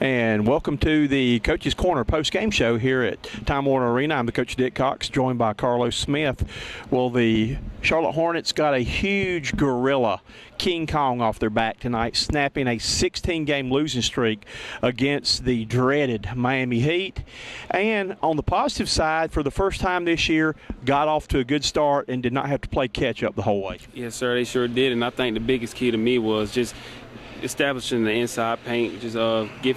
And welcome to the Coach's Corner post-game show here at Time Warner Arena. I'm the coach, Dick Cox, joined by Carlos Smith. Well, the Charlotte Hornets got a huge gorilla, King Kong, off their back tonight, snapping a 16-game losing streak against the dreaded Miami Heat. And on the positive side, for the first time this year, got off to a good start and did not have to play catch-up the whole way. Yes, sir, they sure did. And I think the biggest key to me was just establishing the inside paint, just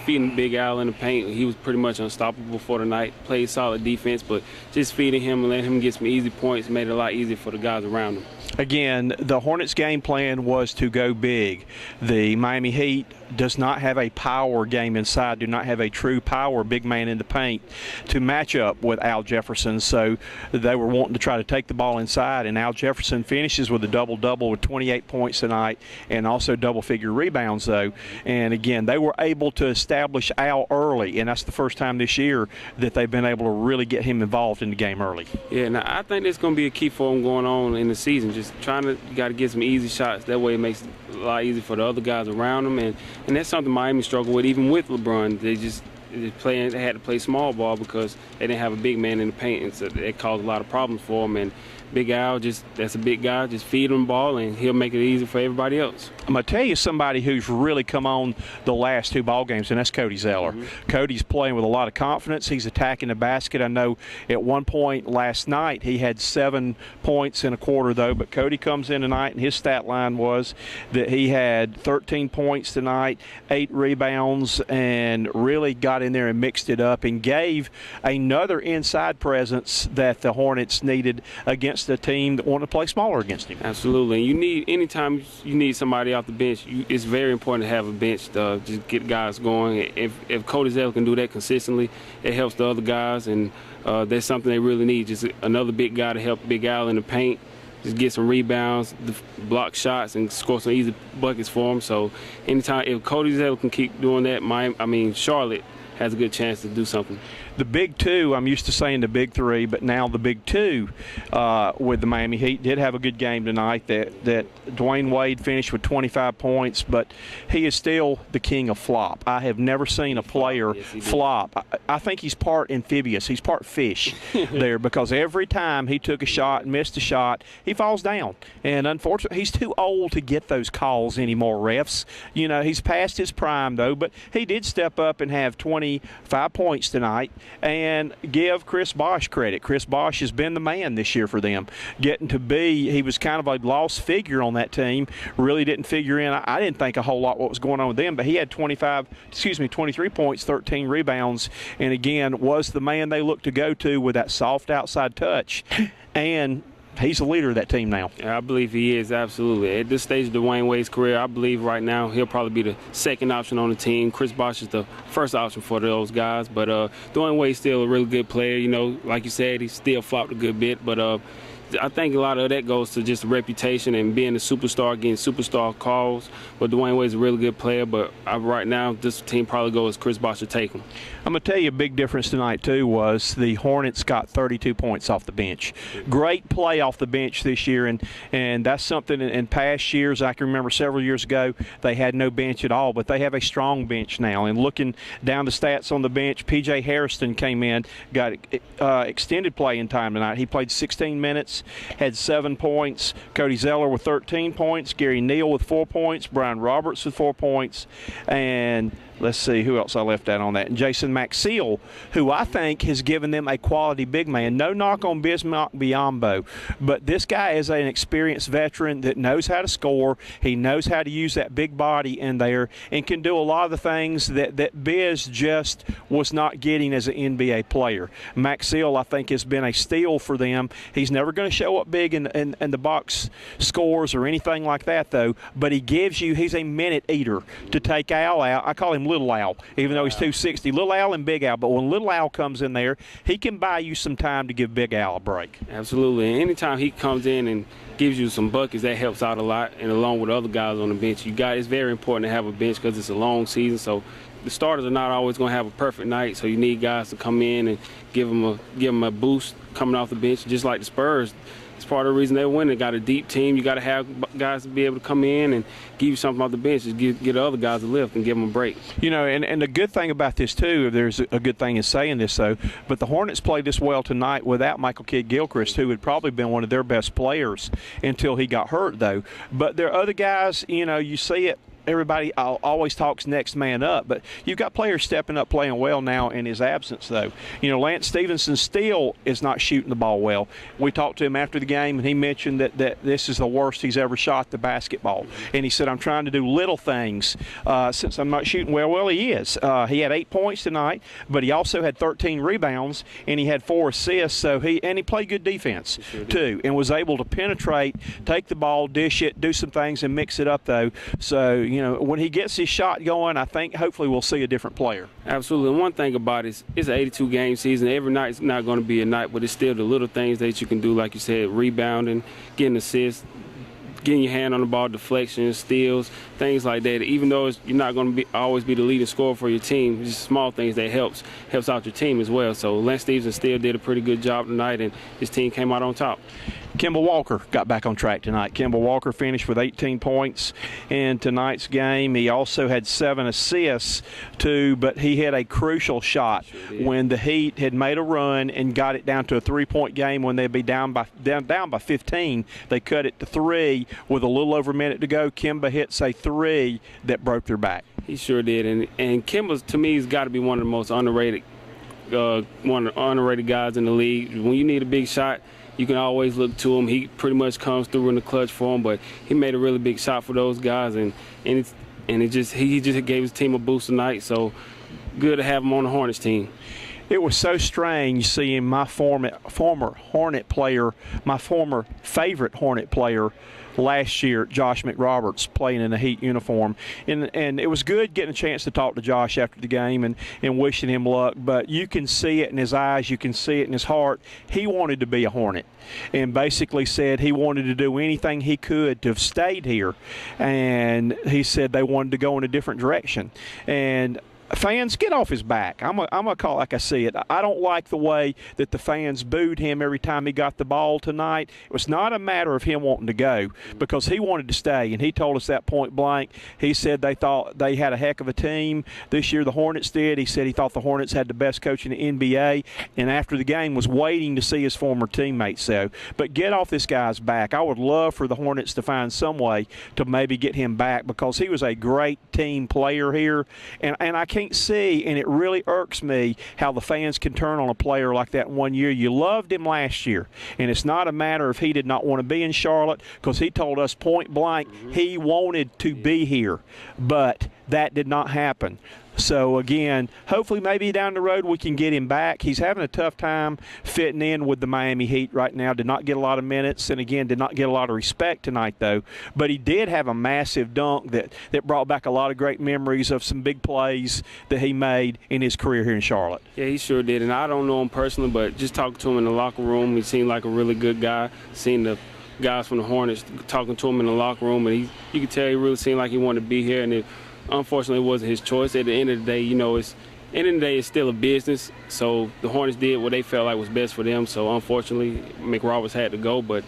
feeding Big Al in the paint. He was pretty much unstoppable for the night, played solid defense, but just feeding him and letting him get some easy points made it a lot easier for the guys around him. Again, the Hornets' game plan was to go big. The Miami Heat does not have a power game inside, do not have a true power big man in the paint to match up with Al Jefferson. So they were wanting to try to take the ball inside, and Al Jefferson finishes with a double-double with 28 points tonight and also double-figure rebounds, though. And again, they were able to establish Al early, and that's the first time this year that they've been able to really get him involved in the game early. Yeah, now I think that's going to be a key for him going on in the season. Just you got to get some easy shots. That way it makes it a lot easier for the other guys around him, and that's something Miami struggled with even with LeBron. They had to play small ball because they didn't have a big man in the paint, and so it caused a lot of problems for them. And Big Al, that's a big guy, just feed him the ball and he'll make it easy for everybody else. I'm going to tell you somebody who's really come on the last two ball games, and that's Cody Zeller. Cody's playing with a lot of confidence. He's attacking the basket. I know at one point last night he had 7 points in a quarter, though, but Cody comes in tonight and his stat line was that he had 13 points tonight, 8 rebounds, and really got in there and mixed it up and gave another inside presence that the Hornets needed against the team that wanted to play smaller against him. Absolutely. And anytime you need somebody off the bench, it's very important to have a bench to just get guys going. If Cody Zeller can do that consistently, it helps the other guys, and that's something they really need. Just another big guy to help Big Al in the paint, just get some rebounds, block shots, and score some easy buckets for him. So anytime, if Cody Zeller can keep doing that, Charlotte has a good chance to do something. The big two, I'm used to saying the big three, but now the big two with the Miami Heat did have a good game tonight. That Dwayne Wade finished with 25 points, but he is still the king of flop. I have never seen a player flop. I think he's part amphibious. He's part fish there, because every time he took a shot and missed a shot, he falls down. And unfortunately, he's too old to get those calls anymore, refs. You know, he's past his prime, though, but he did step up and have 25 points tonight. And give Chris Bosh credit. Chris Bosh has been the man this year for them. He was kind of a lost figure on that team. Really didn't figure in. I didn't think a whole lot what was going on with them, but he had 23 points, 13 rebounds, and again was the man they looked to go to with that soft outside touch. And he's the leader of that team now. Yeah, I believe he is, absolutely. At this stage of Dwayne Wade's career, I believe right now he'll probably be the second option on the team. Chris Bosh is the first option for those guys. But Dwayne Wade's still a really good player. You know, like you said, he still flopped a good bit. But I think a lot of that goes to just reputation and being a superstar, getting superstar calls. But Dwayne Wade's a really good player. But right now, this team probably goes Chris Bosh to take him. I'm going to tell you a big difference tonight, too, was the Hornets got 32 points off the bench. Great play off the bench this year, and that's something in past years. I can remember several years ago they had no bench at all, but they have a strong bench now. And looking down the stats on the bench, P.J. Harrison came in, got extended playing time tonight. He played 16 minutes, had 7 points. Cody Zeller with 13 points, Gary Neal with 4 points, Brian Roberts with 4 points, and let's see who else I left out on that. And Jason Maxiell, who I think has given them a quality big man. No knock on Bismack Biyombo, but this guy is an experienced veteran that knows how to score. He knows how to use that big body in there and can do a lot of the things that Biz just was not getting as an NBA player. Maxiell, I think, has been a steal for them. He's never going to show up big in the box scores or anything like that, though, but he's a minute eater to take Al out. I call him Little Al, even though he's 260. Little Al and Big Al, but when Little Al comes in there, he can buy you some time to give Big Al a break. Absolutely. And anytime he comes in and gives you some buckets, that helps out a lot, and along with other guys on the bench. It's very important to have a bench because it's a long season, so the starters are not always going to have a perfect night, so you need guys to come in and give them a boost coming off the bench, just like the Spurs. It's part of the reason they win. They got a deep team. You got to have guys to be able to come in and give you something off the bench. Just get other guys a lift and give them a break. You know, and the good thing about this, too, there's a good thing in saying this, though, but the Hornets played this well tonight without Michael Kidd-Gilchrist, who had probably been one of their best players until he got hurt, though. But there are other guys, you know, you see it. Everybody always talks next man up, but you've got players stepping up playing well now in his absence, though. You know, Lance Stevenson still is not shooting the ball well. We talked to him after the game, and he mentioned that this is the worst he's ever shot the basketball. And he said, I'm trying to do little things since I'm not shooting well. Well, he is. He had 8 points tonight, but he also had 13 rebounds, and he had 4 assists. So he played good defense, too, and was able to penetrate, take the ball, dish it, do some things, and mix it up, though. So, you know, when he gets his shot going, I think hopefully we'll see a different player. Absolutely. And one thing about it is it's an 82-game season. Every night's not going to be a night, but it's still the little things that you can do, like you said, rebounding, getting assists, getting your hand on the ball, deflections, steals, things like that. Even though you're not going to always be the leading scorer for your team, it's just small things that helps out your team as well. So Lance Stevenson still did a pretty good job tonight, and his team came out on top. Kemba Walker got back on track tonight. Kemba Walker finished with 18 points in tonight's game. He also had 7 assists, too, but he had a crucial shot when the Heat had made a run and got it down to a 3-point game when they'd be down by 15. They cut it to 3 with a little over a minute to go. Kemba hits a 3 that broke their back. He sure did, and Kemba, to me, has got to be one of the most underrated guys in the league. When you need a big shot, you can always look to him. He pretty much comes through in the clutch for him, but he made a really big shot for those guys, and he just gave his team a boost tonight. So good to have him on the Hornets team. It was so strange seeing my former Hornet player, my former favorite Hornet player last year, Josh McRoberts, playing in a Heat uniform. And it was good getting a chance to talk to Josh after the game and wishing him luck. But you can see it in his eyes. You can see it in his heart. He wanted to be a Hornet and basically said he wanted to do anything he could to have stayed here. And he said they wanted to go in a different direction. And fans, get off his back. I'm gonna call it like I see it. I don't like the way that the fans booed him every time he got the ball tonight. It was not a matter of him wanting to go because he wanted to stay, and he told us that point blank. He said they thought they had a heck of a team this year. The Hornets did. He said he thought the Hornets had the best coach in the NBA, and after the game was waiting to see his former teammates. So, but get off this guy's back. I would love for the Hornets to find some way to maybe get him back because he was a great team player here, and I can't see, and it really irks me how the fans can turn on a player like that in 1 year. You loved him last year, and it's not a matter of he did not want to be in Charlotte because he told us point blank he wanted to be here, but that did not happen. So, again, hopefully maybe down the road we can get him back. He's having a tough time fitting in with the Miami Heat right now. Did not get a lot of minutes, and, again, did not get a lot of respect tonight, though. But he did have a massive dunk that brought back a lot of great memories of some big plays that he made in his career here in Charlotte. Yeah, he sure did. And I don't know him personally, but just talking to him in the locker room, he seemed like a really good guy. Seeing the guys from the Hornets talking to him in the locker room, and you could tell he really seemed like he wanted to be here, and unfortunately, it wasn't his choice. At the end of the day, you know, it's still a business. So the Hornets did what they felt like was best for them. So unfortunately, McRoberts had to go. But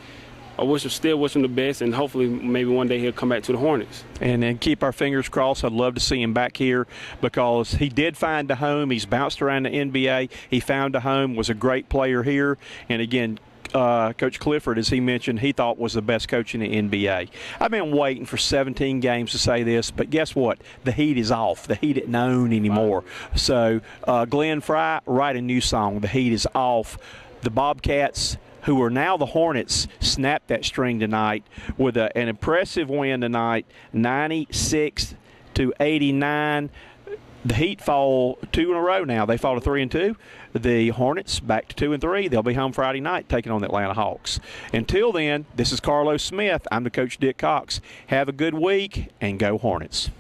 I still wish him the best, and hopefully maybe one day he'll come back to the Hornets. And then keep our fingers crossed. I'd love to see him back here because he did find a home. He's bounced around the NBA. He found a home, was a great player here. And again, Coach Clifford, as he mentioned, he thought was the best coach in the NBA. I've been waiting for 17 games to say this, but guess what? The Heat is off. The Heat isn't on anymore. So Glenn Fry, write a new song. The Heat is off. The Bobcats, who are now the Hornets, snapped that string tonight with an impressive win tonight, 96-89. The Heat fall 2 in a row now. They fall to 3-2. The Hornets back to 2-3. They'll be home Friday night taking on the Atlanta Hawks. Until then, this is Carlos Smith. I'm the coach, Dick Cox. Have a good week and go Hornets.